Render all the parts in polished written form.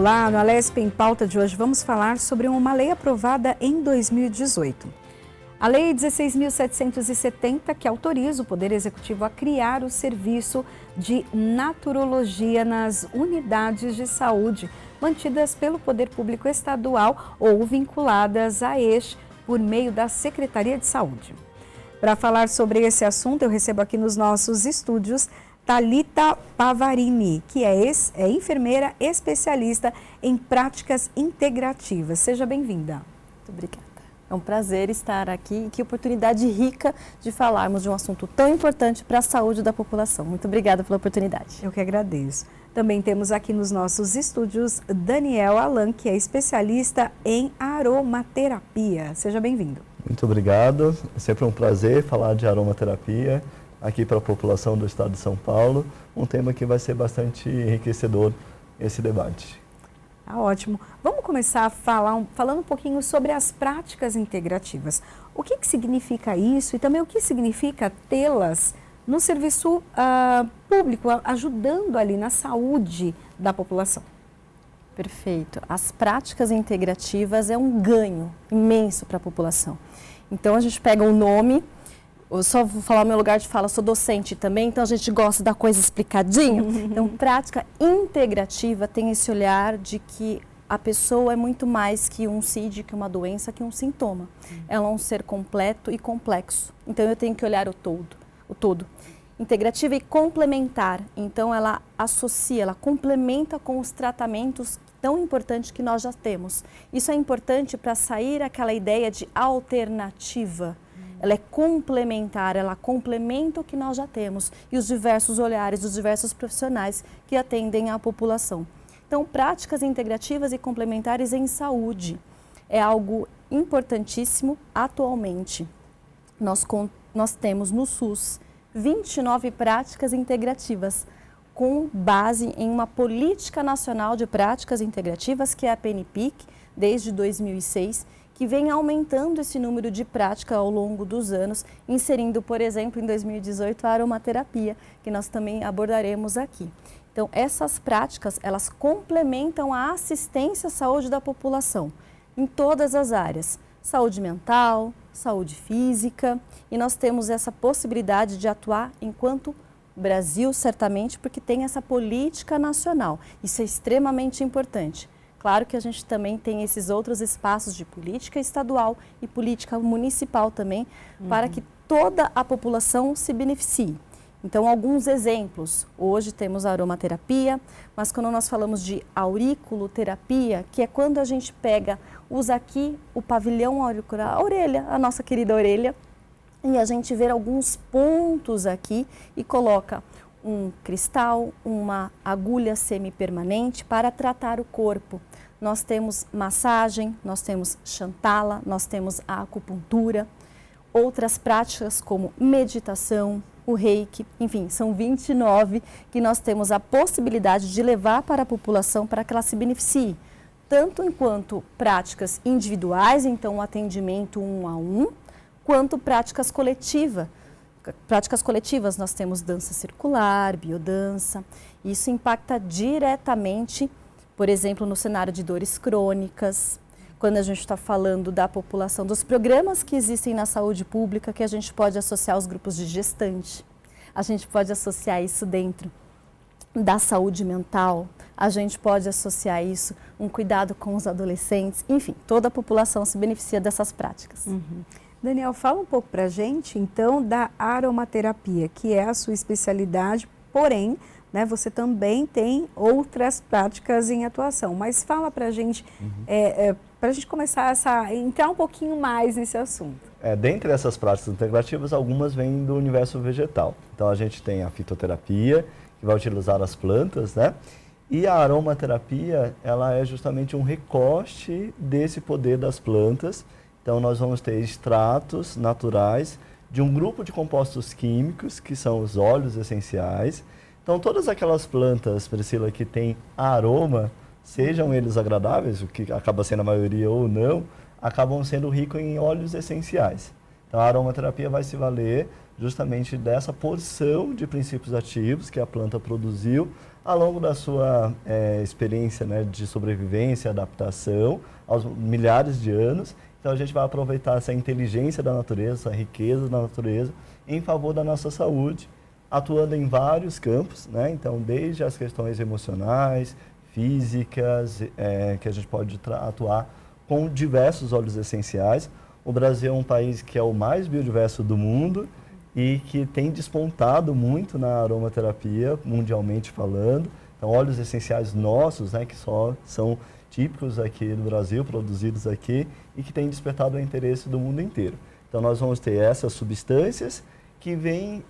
Olá, no Alesp em Pauta de hoje vamos falar sobre uma lei aprovada em 2018. A Lei 16.770, que autoriza o Poder Executivo a criar o serviço de naturologia nas unidades de saúde mantidas pelo Poder Público Estadual ou vinculadas a este por meio da Secretaria de Saúde. Para falar sobre esse assunto, eu recebo aqui nos nossos estúdios Thalita Pavarini, que é enfermeira especialista em práticas integrativas. Seja bem-vinda. Muito obrigada. É um prazer estar aqui e que oportunidade rica de falarmos de um assunto tão importante para a saúde da população. Muito obrigada pela oportunidade. Eu que agradeço. Também temos aqui nos nossos estúdios Daniel Alan, que é especialista em aromaterapia. Seja bem-vindo. Muito obrigado. É sempre um prazer falar de aromaterapia aqui para a população do estado de São Paulo, um tema que vai ser bastante enriquecedor esse debate. Tá ótimo. Vamos começar falando um pouquinho sobre as práticas integrativas. O que significa isso e também o que significa tê-las no serviço público, ajudando ali na saúde da população? Perfeito. As práticas integrativas é um ganho imenso para a população. Então, a gente pega o nome. Eu só vou falar o meu lugar de fala, sou docente também, então a gente gosta da coisa explicadinha. Então, prática integrativa tem esse olhar de que a pessoa é muito mais que um CID, que uma doença, que um sintoma. Ela é um ser completo e complexo. Então, eu tenho que olhar o todo. Integrativa e complementar. Então, ela associa, ela complementa com os tratamentos tão importantes que nós já temos. Isso é importante para sair aquela ideia de alternativa. Ela é complementar, ela complementa o que nós já temos e os diversos olhares dos diversos profissionais que atendem a população. Então, práticas integrativas e complementares em saúde é algo importantíssimo atualmente. Nós temos no SUS 29 práticas integrativas com base em uma política nacional de práticas integrativas, que é a PNPIC, desde 2006, que vem aumentando esse número de prática ao longo dos anos, inserindo, por exemplo, em 2018, a aromaterapia, que nós também abordaremos aqui. Então, essas práticas, elas complementam a assistência à saúde da população, em todas as áreas, saúde mental, saúde física, e nós temos essa possibilidade de atuar enquanto Brasil, certamente, porque tem essa política nacional. Isso é extremamente importante. Claro que a gente também tem esses outros espaços de política estadual e política municipal também, para que toda a população se beneficie. Então, alguns exemplos. Hoje temos a aromaterapia, mas quando nós falamos de auriculoterapia, que é quando a gente usa aqui o pavilhão auricular, a orelha, a nossa querida orelha, e a gente vê alguns pontos aqui e coloca um cristal, uma agulha semipermanente para tratar o corpo. Nós temos massagem, nós temos xantala, nós temos a acupuntura, outras práticas como meditação, o reiki, enfim, são 29 que nós temos a possibilidade de levar para a população para que ela se beneficie, tanto enquanto práticas individuais, então o atendimento 1 a 1, quanto práticas coletivas. Práticas coletivas, nós temos dança circular, biodança. Isso impacta diretamente, por exemplo, no cenário de dores crônicas, quando a gente está falando da população, dos programas que existem na saúde pública, que a gente pode associar aos grupos de gestante, a gente pode associar isso dentro da saúde mental, a gente pode associar isso, um cuidado com os adolescentes, enfim, toda a população se beneficia dessas práticas. Daniel, fala um pouco para a gente, então, da aromaterapia, que é a sua especialidade, porém, né, você também tem outras práticas em atuação. Mas fala para a gente, para a gente começar a entrar um pouquinho mais nesse assunto. Dentre essas práticas integrativas, algumas vêm do universo vegetal. Então, a gente tem a fitoterapia, que vai utilizar as plantas, né? E a aromaterapia, ela é justamente um recorte desse poder das plantas. Então, nós vamos ter extratos naturais de um grupo de compostos químicos, que são os óleos essenciais. Então, todas aquelas plantas, Priscila, que têm aroma, sejam eles agradáveis, o que acaba sendo a maioria ou não, acabam sendo ricos em óleos essenciais. Então, a aromaterapia vai se valer justamente dessa porção de princípios ativos que a planta produziu ao longo da sua experiência, né, de sobrevivência e adaptação aos milhares de anos. Então a gente vai aproveitar essa inteligência da natureza, essa riqueza da natureza em favor da nossa saúde, atuando em vários campos, né? Então desde as questões emocionais, físicas, que a gente pode atuar com diversos óleos essenciais. O Brasil é um país que é o mais biodiverso do mundo e que tem despontado muito na aromaterapia, mundialmente falando. Então, óleos essenciais nossos, né, que só são típicos aqui do Brasil, produzidos aqui, e que têm despertado o interesse do mundo inteiro. Então, nós vamos ter essas substâncias que vêm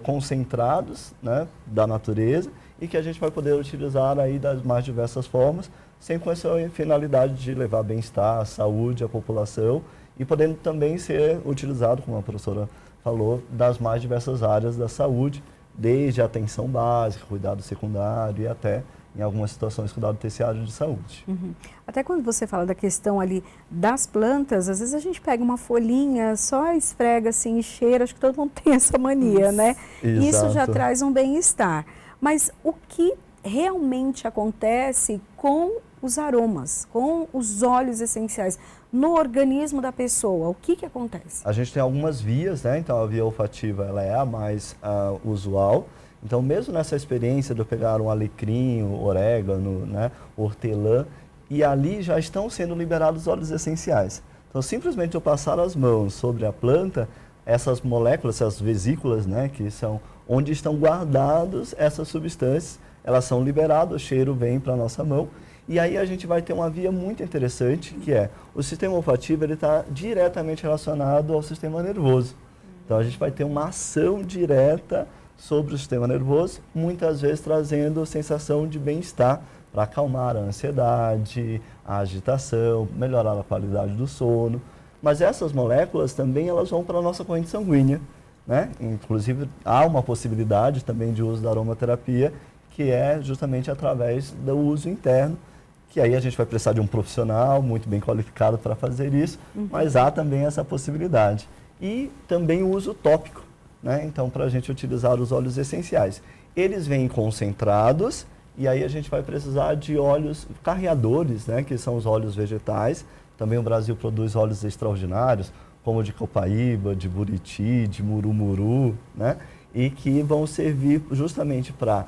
concentrados, né, da natureza e que a gente vai poder utilizar aí das mais diversas formas, sempre com essa finalidade de levar bem-estar, saúde à população e podendo também ser utilizado, como a professora falou, das mais diversas áreas da saúde, desde a atenção básica, cuidado secundário e até, em algumas situações, cuidado terciário de saúde. Uhum. Até quando você fala da questão ali das plantas, às vezes a gente pega uma folhinha, só esfrega assim e cheira, acho que todo mundo tem essa mania, né? Exato. Isso já traz um bem-estar. Mas o que realmente acontece com os aromas, com os óleos essenciais no organismo da pessoa? O que acontece? A gente tem algumas vias, né? Então a via olfativa ela é a mais usual. Então mesmo nessa experiência de eu pegar um alecrim, orégano, né, hortelã, e ali já estão sendo liberados óleos essenciais. Então simplesmente eu passar as mãos sobre a planta, essas moléculas, essas vesículas, né, que são onde estão guardados essas substâncias, elas são liberadas, o cheiro vem para a nossa mão. E aí a gente vai ter uma via muito interessante, que é o sistema olfativo está diretamente relacionado ao sistema nervoso. Então a gente vai ter uma ação direta sobre o sistema nervoso, muitas vezes trazendo sensação de bem-estar para acalmar a ansiedade, a agitação, melhorar a qualidade do sono. Mas essas moléculas também elas vão para a nossa corrente sanguínea, né? Inclusive há uma possibilidade também de uso da aromaterapia, que é justamente através do uso interno, que aí a gente vai precisar de um profissional muito bem qualificado para fazer isso, mas há também essa possibilidade. E também o uso tópico, né? Então, para a gente utilizar os óleos essenciais. Eles vêm concentrados e aí a gente vai precisar de óleos carreadores, né? Que são os óleos vegetais. Também o Brasil produz óleos extraordinários, como de copaíba, de buriti, de murumuru, né? E que vão servir justamente para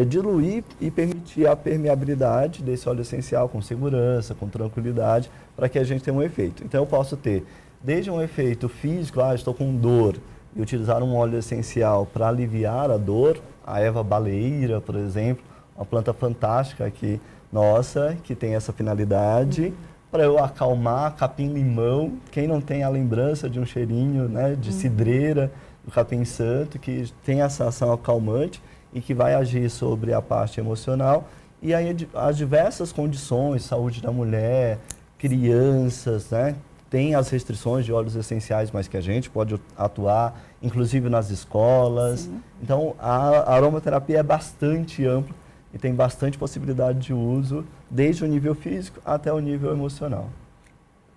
diluir e permitir a permeabilidade desse óleo essencial com segurança, com tranquilidade, para que a gente tenha um efeito. Então eu posso ter desde um efeito físico, estou com dor, e utilizar um óleo essencial para aliviar a dor, a erva baleeira, por exemplo, uma planta fantástica aqui, nossa, que tem essa finalidade, para eu acalmar, capim-limão, quem não tem a lembrança de um cheirinho, né, de cidreira, do capim-santo, que tem essa ação acalmante, e que vai agir sobre a parte emocional. E aí as diversas condições, saúde da mulher, crianças, né? Tem as restrições de óleos essenciais, mas que a gente pode atuar, inclusive nas escolas. Sim. Então a aromaterapia é bastante ampla e tem bastante possibilidade de uso, desde o nível físico até o nível emocional.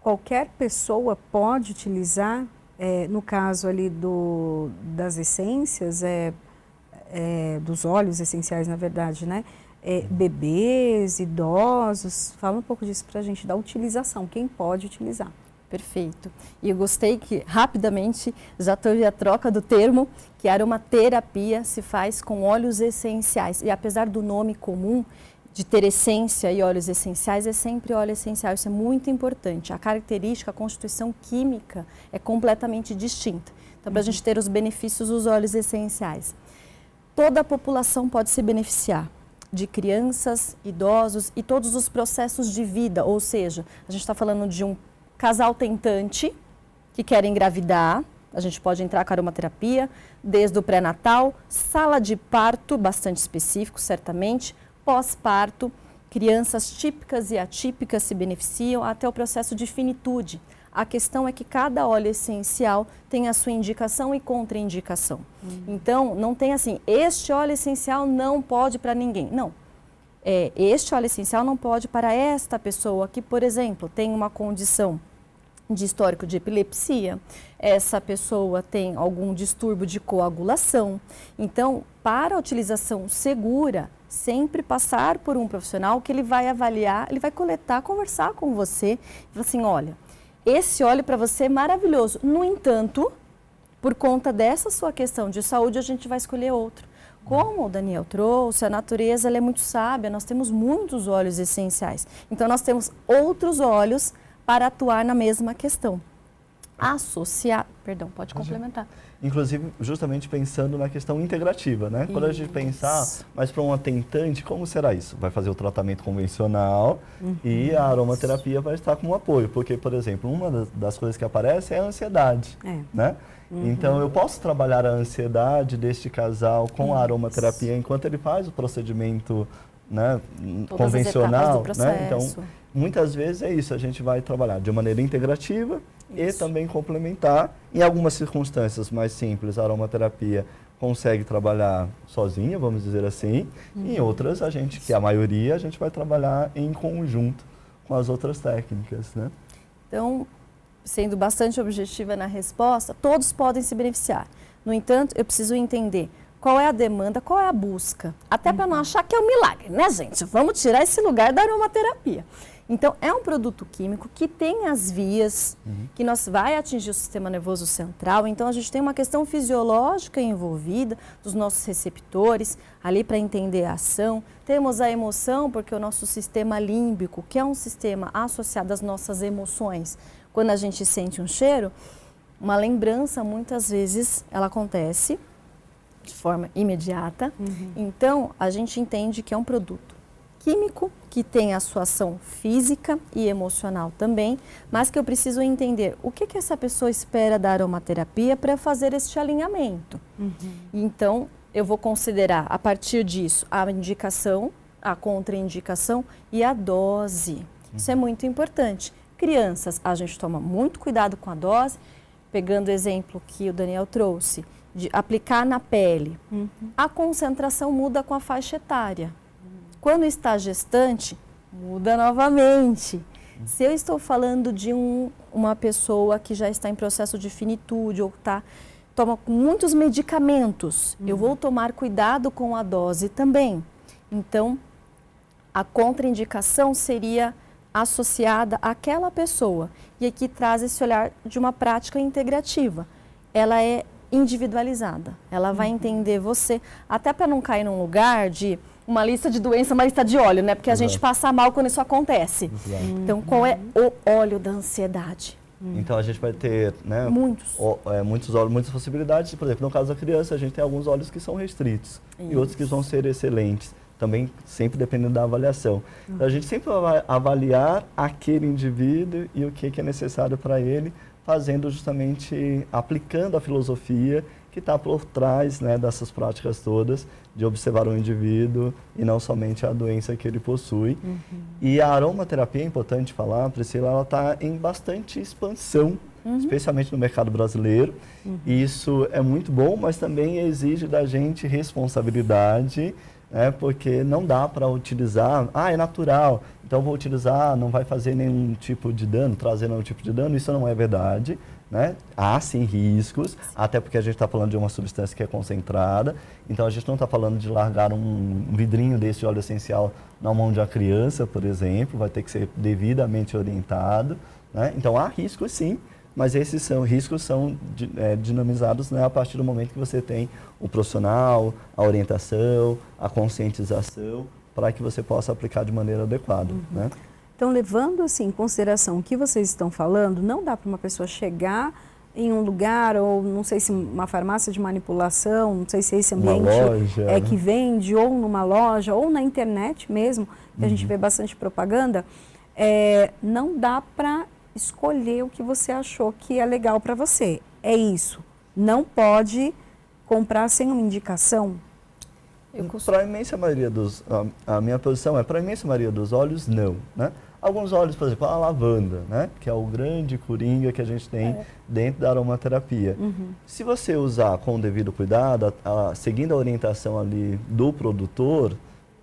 Qualquer pessoa pode utilizar, no caso ali das essências, dos óleos essenciais, na verdade, né? Bebês, idosos, fala um pouco disso para a gente, da utilização, quem pode utilizar. Perfeito. E eu gostei que, rapidamente, já teve a troca do termo, que a aromaterapia se faz com óleos essenciais. E apesar do nome comum, de ter essência e óleos essenciais, é sempre óleo essencial. Isso é muito importante. A característica, a constituição química é completamente distinta. Então, para a gente ter os benefícios dos óleos essenciais. Toda a população pode se beneficiar, de crianças, idosos e todos os processos de vida, ou seja, a gente está falando de um casal tentante que quer engravidar, a gente pode entrar com a aromaterapia, desde o pré-natal, sala de parto, bastante específico, certamente, pós-parto, crianças típicas e atípicas se beneficiam, até o processo de finitude. A questão é que cada óleo essencial tem a sua indicação e contraindicação. Então, não tem assim, este óleo essencial não pode para ninguém. Não. Este óleo essencial não pode para esta pessoa que, por exemplo, tem uma condição de histórico de epilepsia, essa pessoa tem algum distúrbio de coagulação. Então, para a utilização segura, sempre passar por um profissional que ele vai avaliar, ele vai coletar, conversar com você e falar assim, olha, esse óleo para você é maravilhoso. No entanto, por conta dessa sua questão de saúde, a gente vai escolher outro. Como o Daniel trouxe, a natureza ela é muito sábia, nós temos muitos óleos essenciais. Então, nós temos outros óleos para atuar na mesma questão. Associar, perdão, pode complementar. Inclusive, justamente pensando na questão integrativa, né? Quando a gente pensar, mas para uma tentante, como será isso? Vai fazer o tratamento convencional e a aromaterapia vai estar como apoio, porque, por exemplo, uma das coisas que aparece é a ansiedade, né? Então, eu posso trabalhar a ansiedade deste casal com a aromaterapia enquanto ele faz o procedimento, né, convencional, né? Então, muitas vezes é isso, a gente vai trabalhar de maneira integrativa e também complementar. Em algumas circunstâncias mais simples, a aromaterapia consegue trabalhar sozinha, vamos dizer assim. Em outras, a gente, que é a maioria, a gente vai trabalhar em conjunto com as outras técnicas, né? Então, sendo bastante objetiva na resposta, todos podem se beneficiar. No entanto, eu preciso entender qual é a demanda, qual é a busca. Até para não achar que é um milagre, né, gente? Vamos tirar esse lugar da aromaterapia. Então, é um produto químico que tem as vias, que nós vai atingir o sistema nervoso central. Então, a gente tem uma questão fisiológica envolvida dos nossos receptores, ali para entender a ação. Temos a emoção, porque o nosso sistema límbico, que é um sistema associado às nossas emoções, quando a gente sente um cheiro, uma lembrança, muitas vezes, ela acontece de forma imediata. Então, a gente entende que é um produto químico, que tem a sua ação física e emocional também, mas que eu preciso entender o que essa pessoa espera da aromaterapia para fazer este alinhamento. Então, eu vou considerar, a partir disso, a indicação, a contraindicação e a dose. Isso é muito importante. Crianças, a gente toma muito cuidado com a dose, pegando o exemplo que o Daniel trouxe, de aplicar na pele. A concentração muda com a faixa etária. Quando está gestante, muda novamente. Se eu estou falando de uma pessoa que já está em processo de finitude ou toma muitos medicamentos, eu vou tomar cuidado com a dose também. Então, a contraindicação seria associada àquela pessoa. E aqui traz esse olhar de uma prática integrativa. Ela é individualizada. Ela vai entender você, até para não cair num lugar de uma lista de doenças, uma lista de óleo, né? Porque a gente passa mal quando isso acontece. Então, qual é o óleo da ansiedade? Então, a gente vai ter, né, muitos óleos, muitas possibilidades. Por exemplo, no caso da criança, a gente tem alguns óleos que são restritos e outros que vão ser excelentes. Também sempre dependendo da avaliação. Então, a gente sempre vai avaliar aquele indivíduo e o que é necessário para ele, fazendo justamente, aplicando a filosofia que está por trás, né, dessas práticas todas, de observar o indivíduo e não somente a doença que ele possui. E a aromaterapia, é importante falar, Priscila, ela está em bastante expansão, especialmente no mercado brasileiro. E isso é muito bom, mas também exige da gente responsabilidade, né, porque não dá para utilizar, é natural, então vou utilizar, não vai fazer nenhum tipo de dano, trazer nenhum tipo de dano, isso não é verdade. Né? Há sim riscos, até porque a gente está falando de uma substância que é concentrada, então a gente não está falando de largar um vidrinho desse óleo essencial na mão de uma criança, por exemplo, vai ter que ser devidamente orientado, né? Então há riscos sim, mas esses riscos são dinamizados, né, a partir do momento que você tem o profissional, a orientação, a conscientização, para que você possa aplicar de maneira adequada. Né? Então, levando assim, em consideração o que vocês estão falando, não dá para uma pessoa chegar em um lugar, ou não sei se uma farmácia de manipulação, não sei se esse ambiente loja, que vende, ou numa loja, ou na internet mesmo, que a gente vê bastante propaganda, não dá para escolher o que você achou que é legal para você. É isso. Não pode comprar sem uma indicação. Para a imensa maioria a minha posição é, para a imensa maioria dos óleos, não, né? Alguns óleos, por exemplo, a lavanda, né? Que é o grande coringa que a gente tem dentro da aromaterapia. Se você usar com o devido cuidado, seguindo a orientação ali do produtor,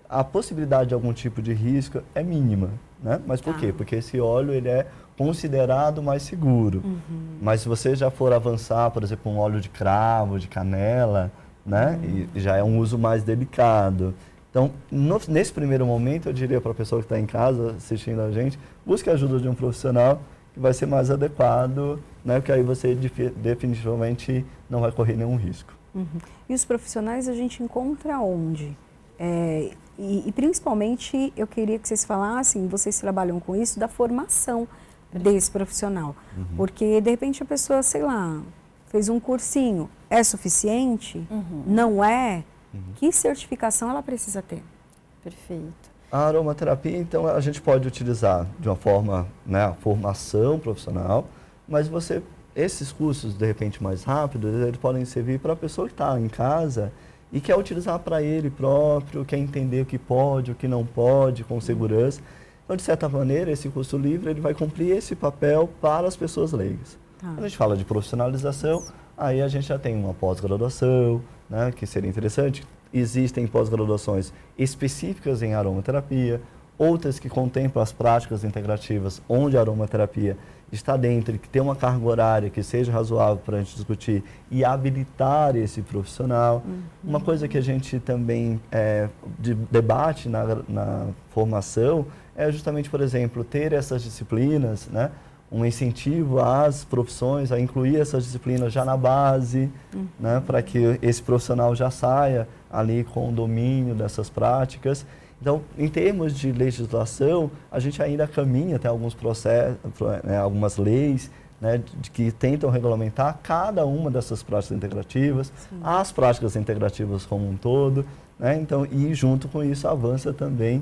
a possibilidade de algum tipo de risco é mínima, né? Mas por quê? Porque esse óleo ele é considerado mais seguro. Mas se você já for avançar, por exemplo, um óleo de cravo, de canela, né? E já é um uso mais delicado. Então, nesse primeiro momento, eu diria para a pessoa que está em casa assistindo a gente, busque a ajuda de um profissional que vai ser mais adequado, né? Porque aí você definitivamente não vai correr nenhum risco. E os profissionais a gente encontra onde? E principalmente eu queria que vocês falassem, vocês trabalham com isso, da formação desse profissional. Porque de repente a pessoa, sei lá, fez um cursinho, é suficiente? Não é? Que certificação ela precisa ter? Perfeito. A aromaterapia, então, a gente pode utilizar de uma forma, né, a formação profissional, mas esses cursos, de repente, mais rápidos, eles podem servir para a pessoa que está em casa e quer utilizar para ele próprio, quer entender o que pode, o que não pode, com segurança. Então, de certa maneira, esse curso livre ele vai cumprir esse papel para as pessoas leigas. Quando a gente fala de profissionalização, aí a gente já tem uma pós-graduação, né, que seria interessante. Existem pós-graduações específicas em aromaterapia, outras que contemplam as práticas integrativas, onde a aromaterapia está dentro, que tem uma carga horária que seja razoável para a gente discutir e habilitar esse profissional. Uma coisa que a gente também debate na formação é justamente, por exemplo, ter essas disciplinas, né? Um incentivo às profissões a incluir essas disciplinas já na base, né? Para que esse profissional já saia ali com o domínio dessas práticas. Então, em termos de legislação, a gente ainda caminha até alguns processos, né, algumas leis, né, que tentam regulamentar cada uma dessas práticas integrativas, as práticas integrativas como um todo, né? Então, e junto com isso avança também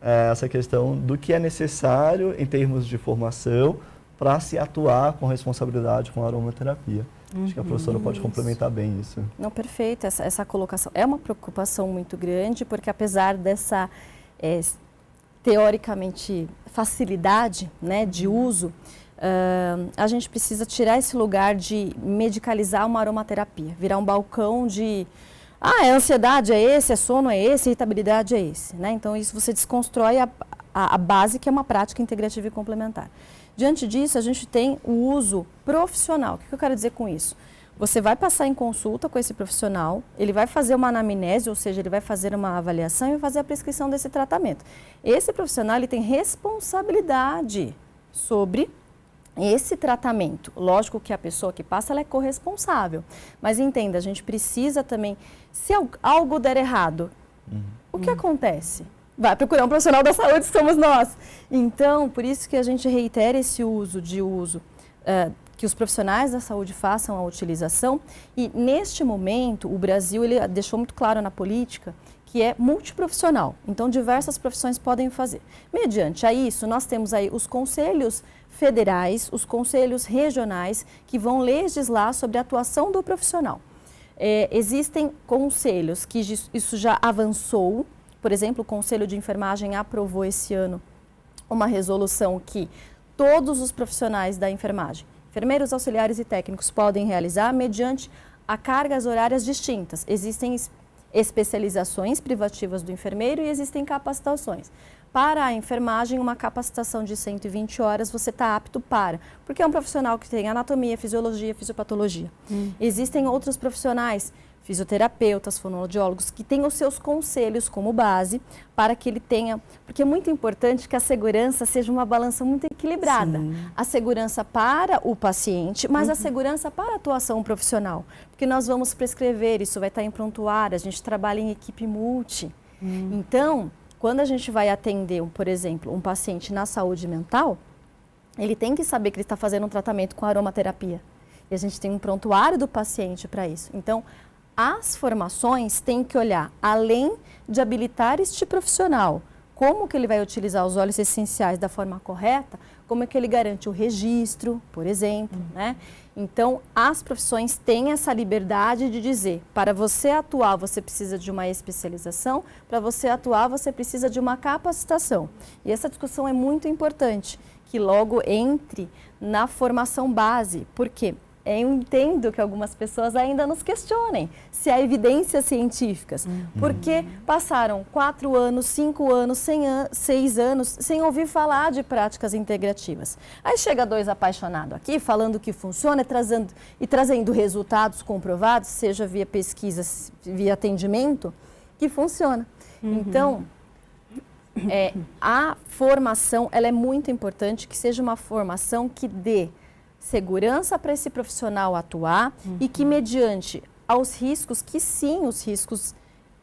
essa questão do que é necessário em termos de formação para se atuar com responsabilidade com a aromaterapia. Acho que a professora pode complementar bem isso. Não, perfeito. Essa colocação é uma preocupação muito grande, porque apesar dessa, teoricamente, facilidade, né, de uso, a gente precisa tirar esse lugar de medicalizar uma aromaterapia, virar um balcão de... é ansiedade, é esse, é sono, é esse, irritabilidade, é esse. Né? Então, isso você desconstrói a base, que é uma prática integrativa e complementar. Diante disso, a gente tem o uso profissional. O que eu quero dizer com isso? Você vai passar em consulta com esse profissional, ele vai fazer uma anamnese, ou seja, ele vai fazer uma avaliação e vai fazer a prescrição desse tratamento. Esse profissional ele tem responsabilidade sobre esse tratamento. Lógico que a pessoa que passa ela é corresponsável, mas entenda, a gente precisa também, se algo der errado, o que acontece? Vai procurar um profissional da saúde, somos nós. Então, por isso que a gente reitera esse uso, que os profissionais da saúde façam a utilização. E, neste momento, o Brasil ele deixou muito claro na política que é multiprofissional. Então, diversas profissões podem fazer. Mediante a isso, nós temos aí os conselhos federais, os conselhos regionais, que vão legislar sobre a atuação do profissional. Existem conselhos que isso já avançou. Por exemplo, o Conselho de Enfermagem aprovou esse ano uma resolução que todos os profissionais da enfermagem, enfermeiros, auxiliares e técnicos, podem realizar mediante a cargas horárias distintas. Existem especializações privativas do enfermeiro e existem capacitações. Para a enfermagem, uma capacitação de 120 horas você está apto para, porque é um profissional que tem anatomia, fisiologia, fisiopatologia. Existem outros profissionais, fisioterapeutas, fonoaudiólogos, que têm os seus conselhos como base para que ele tenha... Porque é muito importante que a segurança seja uma balança muito equilibrada. Sim. A segurança para o paciente, mas a segurança para a atuação profissional. Porque nós vamos prescrever, isso vai estar em prontuário, a gente trabalha em equipe multi. Então, quando a gente vai atender, por exemplo, um paciente na saúde mental, ele tem que saber que ele está fazendo um tratamento com aromaterapia. E a gente tem um prontuário do paciente para isso. Então, as formações têm que olhar, além de habilitar este profissional, como que ele vai utilizar os óleos essenciais da forma correta, como é que ele garante o registro, por exemplo, né? Então, as profissões têm essa liberdade de dizer, para você atuar, você precisa de uma especialização, para você atuar, você precisa de uma capacitação. E essa discussão é muito importante, que logo entre na formação base, porque eu entendo que algumas pessoas ainda nos questionem se há evidências científicas, porque passaram 4 anos, 5 anos, 6 anos sem ouvir falar de práticas integrativas. Aí chega 2 apaixonados aqui falando que funciona e trazendo resultados comprovados, seja via pesquisa, via atendimento, que funciona. Então, a formação ela é muito importante, que seja uma formação que dê segurança para esse profissional atuar e que, mediante aos riscos, que sim, os riscos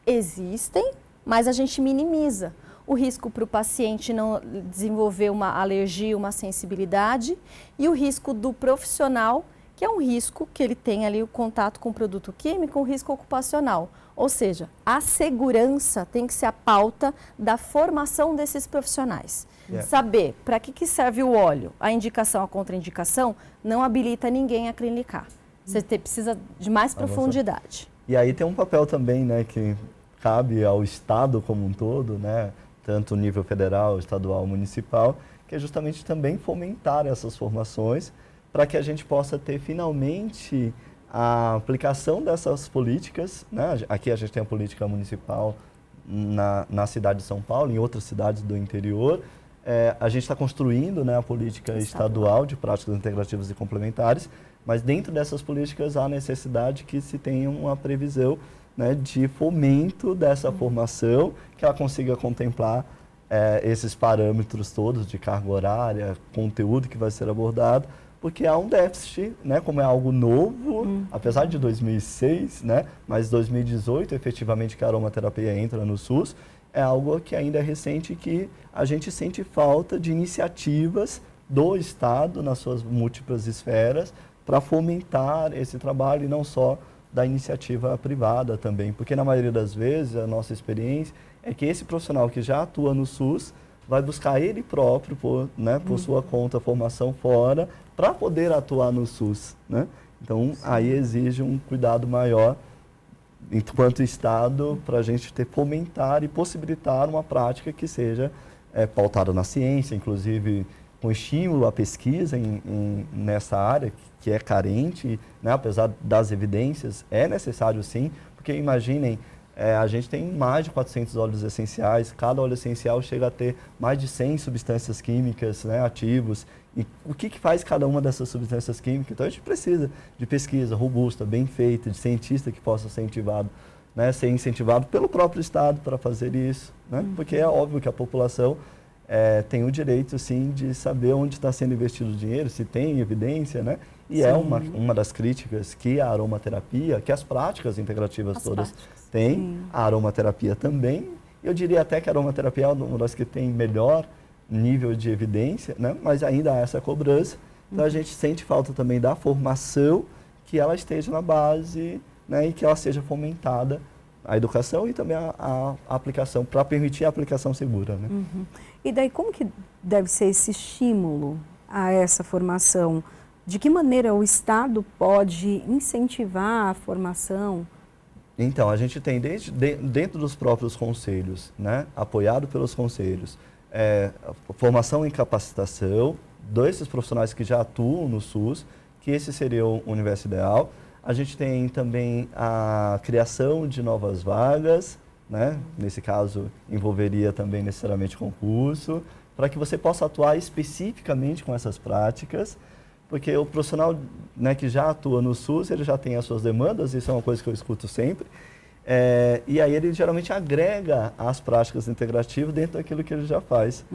existem, mas a gente minimiza. O risco para o paciente não desenvolver uma alergia, uma sensibilidade, e o risco do profissional, que é um risco que ele tem ali o contato com o produto químico, um risco ocupacional. Ou seja, a segurança tem que ser a pauta da formação desses profissionais. Saber para que serve o óleo, a indicação, a contraindicação, não habilita ninguém a clinicar. Você precisa de mais profundidade. E aí tem um papel também, né, que cabe ao Estado como um todo, né, tanto nível federal, estadual, municipal, que é justamente também fomentar essas formações para que a gente possa ter finalmente a aplicação dessas políticas, né? Aqui a gente tem a política municipal na cidade de São Paulo, em outras cidades do interior. A gente está construindo, né, a política estadual de práticas integrativas e complementares, mas dentro dessas políticas há necessidade que se tenha uma previsão, né, de fomento dessa formação, que ela consiga contemplar esses parâmetros todos de carga horária, conteúdo que vai ser abordado, porque há um déficit, né, como é algo novo, apesar de 2006, né, mas 2018, efetivamente, que a aromaterapia entra no SUS, é algo que ainda é recente, que a gente sente falta de iniciativas do Estado, nas suas múltiplas esferas, para fomentar esse trabalho, e não só da iniciativa privada também, porque na maioria das vezes a nossa experiência é que esse profissional que já atua no SUS vai buscar ele próprio, por sua conta, formação fora, para poder atuar no SUS, né? Então, aí exige um cuidado maior, enquanto Estado, para a gente fomentar e possibilitar uma prática que seja pautada na ciência, inclusive com estímulo à pesquisa nessa área, que é carente, né? Apesar das evidências, é necessário sim, porque imaginem, a gente tem mais de 400 óleos essenciais, cada óleo essencial chega a ter mais de 100 substâncias químicas, né, ativos. E o que faz cada uma dessas substâncias químicas? Então a gente precisa de pesquisa robusta, bem feita, de cientista que possa ser incentivado pelo próprio Estado para fazer isso, né? Porque é óbvio que a população tem o direito, sim, de saber onde está sendo investido o dinheiro, se tem evidência, né? E é uma das críticas que a aromaterapia, que as práticas integrativas todas têm, a aromaterapia também. Eu diria até que a aromaterapia é uma das que tem melhor nível de evidência, né? Mas ainda há essa cobrança. Então a gente sente falta também da formação, que ela esteja na base, né? E que ela seja fomentada, a educação e também a aplicação, para permitir a aplicação segura, né? E daí como que deve ser esse estímulo a essa formação? De que maneira o Estado pode incentivar a formação? Então, a gente tem dentro dos próprios conselhos, né, apoiado pelos conselhos, formação em capacitação desses profissionais que já atuam no SUS, que esse seria o universo ideal. A gente tem também a criação de novas vagas, né, nesse caso envolveria também necessariamente concurso, para que você possa atuar especificamente com essas práticas, porque o profissional, né, que já atua no SUS, ele já tem as suas demandas, isso é uma coisa que eu escuto sempre, e aí ele geralmente agrega as práticas integrativas dentro daquilo que ele já faz.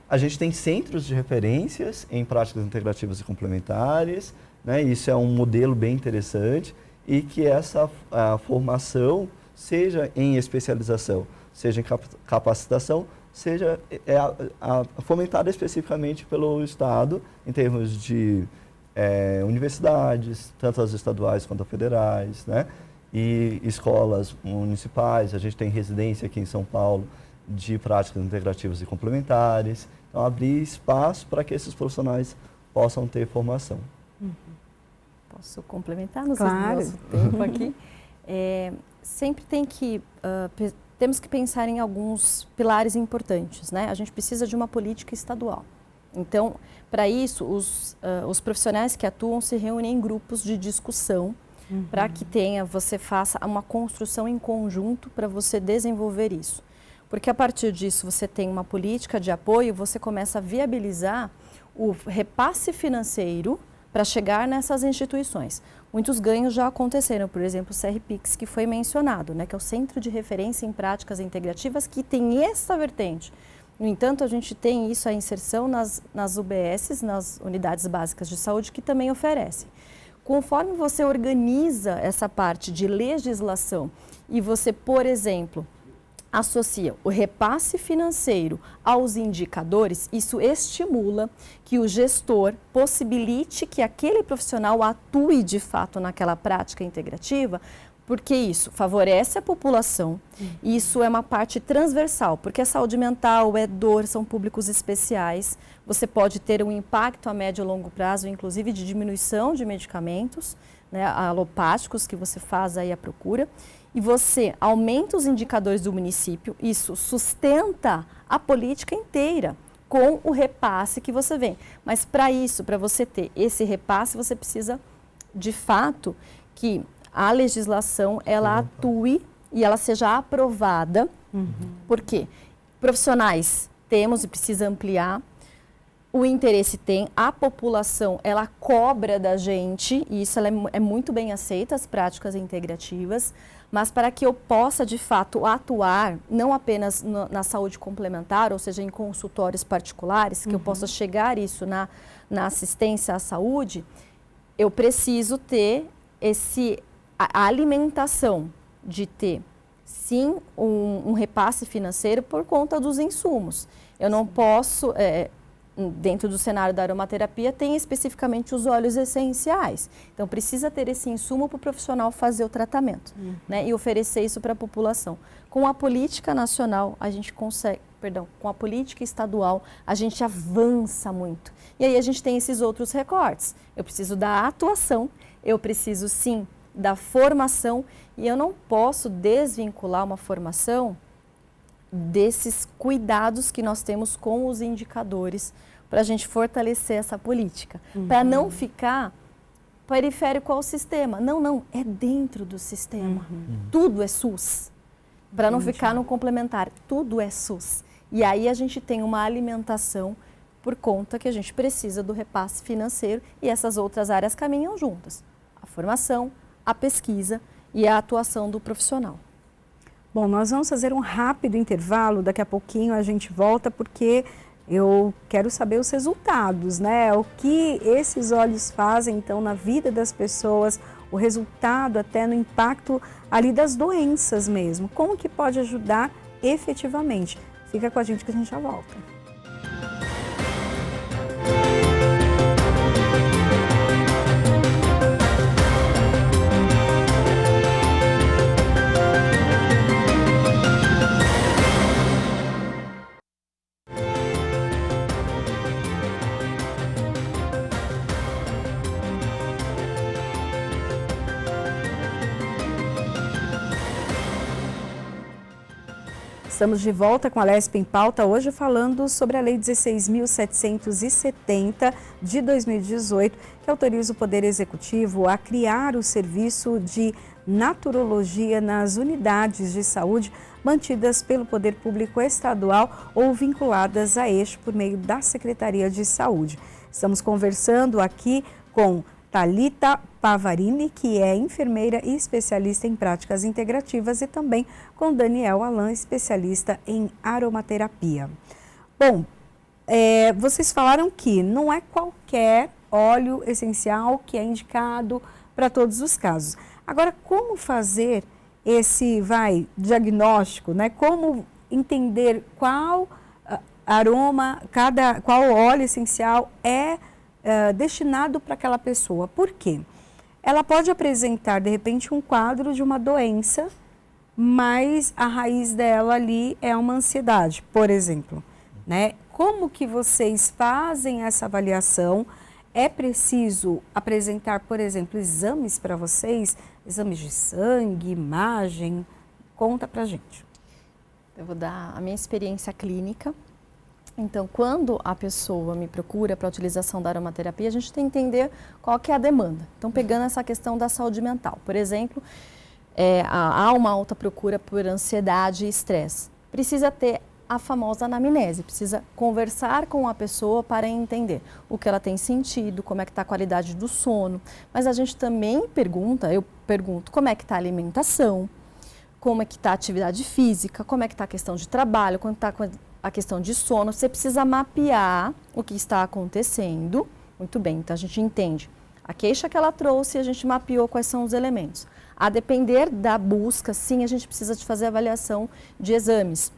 A gente tem centros de referências em práticas integrativas e complementares, né, isso é um modelo bem interessante, e que essa formação seja em especialização, seja em capacitação, seja fomentada especificamente pelo Estado, em termos de universidades, tanto as estaduais quanto as federais, né? E escolas municipais. A gente tem residência aqui em São Paulo de práticas integrativas e complementares. Então, abrir espaço para que esses profissionais possam ter formação. Posso complementar no Claro. nosso tempo aqui? Sempre temos que pensar em alguns pilares importantes, né? A gente precisa de uma política estadual. Então, para isso, os profissionais que atuam se reúnem em grupos de discussão para que você faça uma construção em conjunto para você desenvolver isso. Porque a partir disso você tem uma política de apoio, você começa a viabilizar o repasse financeiro para chegar nessas instituições. Muitos ganhos já aconteceram, por exemplo, o CRPix, que foi mencionado, né, que é o Centro de Referência em Práticas Integrativas, que tem essa vertente. No entanto, a gente tem isso, a inserção nas UBSs, nas Unidades Básicas de Saúde, que também oferecem. Conforme você organiza essa parte de legislação e você, por exemplo, associa o repasse financeiro aos indicadores, isso estimula que o gestor possibilite que aquele profissional atue de fato naquela prática integrativa, porque isso favorece a população, isso é uma parte transversal, porque a saúde mental, é dor, são públicos especiais, você pode ter um impacto a médio e longo prazo, inclusive de diminuição de medicamentos, né, alopáticos que você faz aí a procura, e você aumenta os indicadores do município, isso sustenta a política inteira com o repasse que você vem. Mas para isso, para você ter esse repasse, você precisa, de fato, que a legislação ela atue e ela seja aprovada. Por quê? Profissionais temos e precisa ampliar. O interesse tem, a população, ela cobra da gente, e isso ela é muito bem aceita, as práticas integrativas, mas para que eu possa, de fato, atuar, não apenas na saúde complementar, ou seja, em consultórios particulares, que eu possa chegar isso na assistência à saúde, eu preciso ter a alimentação de ter, sim, um repasse financeiro por conta dos insumos. Eu não posso... dentro do cenário da aromaterapia, tem especificamente os óleos essenciais. Então, precisa ter esse insumo para o profissional fazer o tratamento, né, e oferecer isso para a população. Com a política nacional, a gente consegue, com a política estadual, a gente avança muito. E aí a gente tem esses outros recortes. Eu preciso da atuação, eu preciso, sim, da formação, e eu não posso desvincular uma formação desses cuidados que nós temos com os indicadores para a gente fortalecer essa política, para não ficar periférico ao sistema. Não, é dentro do sistema. Tudo é SUS. Para não ficar no complementar, tudo é SUS. E aí a gente tem uma alimentação por conta que a gente precisa do repasse financeiro e essas outras áreas caminham juntas. A formação, a pesquisa e a atuação do profissional. Bom, nós vamos fazer um rápido intervalo, daqui a pouquinho a gente volta porque eu quero saber os resultados, né? O que esses óleos fazem então na vida das pessoas, o resultado até no impacto ali das doenças mesmo. Como que pode ajudar efetivamente? Fica com a gente que a gente já volta. Estamos de volta com a LESP em Pauta, hoje falando sobre a Lei 16.770 de 2018, que autoriza o Poder Executivo a criar o serviço de naturologia nas unidades de saúde mantidas pelo Poder Público Estadual ou vinculadas a este por meio da Secretaria de Saúde. Estamos conversando aqui com Thalita Pavarini, que é enfermeira e especialista em práticas integrativas, e também com Daniel Alan, especialista em aromaterapia. Bom, vocês falaram que não é qualquer óleo essencial que é indicado para todos os casos. Agora, como fazer esse diagnóstico, né? Como entender qual aroma, qual óleo essencial é destinado para aquela pessoa? Por quê? Ela pode apresentar, de repente, um quadro de uma doença, mas a raiz dela ali é uma ansiedade, por exemplo, né? Como que vocês fazem essa avaliação? É preciso apresentar, por exemplo, exames para vocês? Exames de sangue, imagem? Conta pra gente. Eu vou dar a minha experiência clínica. Então, quando a pessoa me procura para a utilização da aromaterapia, a gente tem que entender qual que é a demanda. Então, pegando essa questão da saúde mental, por exemplo, há uma alta procura por ansiedade e estresse. Precisa ter a famosa anamnese, precisa conversar com a pessoa para entender o que ela tem sentido, como é que está a qualidade do sono. Mas a gente também pergunta, eu pergunto como é que está a alimentação, como é que está a atividade física, como é que está a questão de trabalho, como está a questão de sono. Você precisa mapear o que está acontecendo. Muito bem, então a gente entende a queixa que ela trouxe e a gente mapeou quais são os elementos. A depender da busca, sim, a gente precisa de fazer avaliação de exames.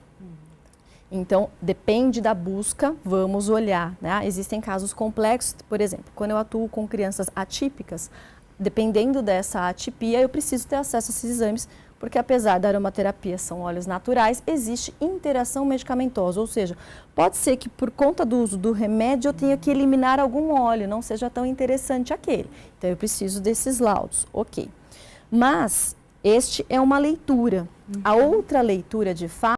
Então, depende da busca, vamos olhar, né? Existem casos complexos, por exemplo, quando eu atuo com crianças atípicas, dependendo dessa atipia, eu preciso ter acesso a esses exames, porque apesar da aromaterapia são óleos naturais, existe interação medicamentosa, ou seja, pode ser que por conta do uso do remédio eu tenha que eliminar algum óleo, não seja tão interessante aquele. Então, eu preciso desses laudos, ok. Mas, este é uma leitura. A outra leitura, de fato,